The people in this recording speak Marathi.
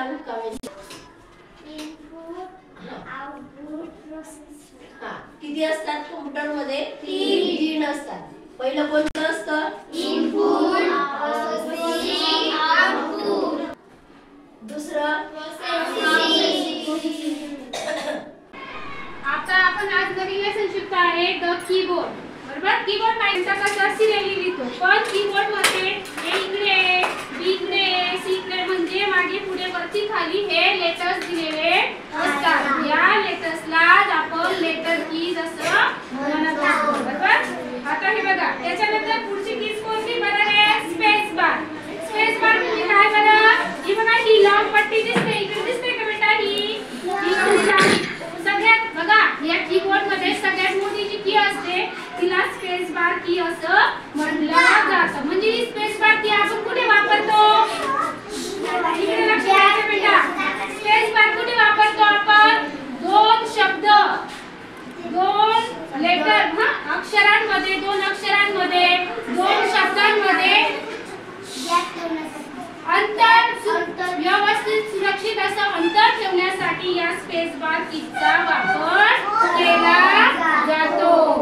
सांग काव्य. किती असतात कॉम्प्युटर मध्ये? 3 असतात. पहिलं कोणतं असतं? Input, output. दुसरं आता आपण आज नवीन लेसन शिकतो आहे द कीबोर्ड. बरोबर? कीबोर्ड माहिती कसा सिरियली लिहितो, पण कीबोर्ड मध्ये ए इकडे, बी इकडे, सी इकडे म्हणजे मागे पुढे वरती खाली हे लेटर्स दिलेले असतात. या लेटर्सला आपण लेटर कीज असं म्हणत असतो. बरोबर? आता हे बघा, त्याच्यानंतर पुढची कीज कोणती बरं आहे? Space bar. स्पेस बार म्हणजे काय बरं? ही बघा, ही लॉंग पट्टी दिसते, इकडे दिसते का बेटा? ही सगळ्यात बघा, या कीबोर्ड मध्ये सगळ्यात मोठी जी की असते तिला स्पेस बार की असं म्हटलं जातं. म्हणजे ही स्पेस बार की आपण कुठे वापरतो? इकडे लक्ष द्यायचं बेटा. स्पेस बार कुठे वापरतो आपण? दोन शब्द, दोन लेटर, अक्षरांमध्ये, दोन अक्षरांमध्ये, दोन शब्दांमध्ये अंतर व्यवस्थित सुरक्षित असं अंतर ठेवण्यासाठी या स्पेस बार कीचा वापर केला जातो.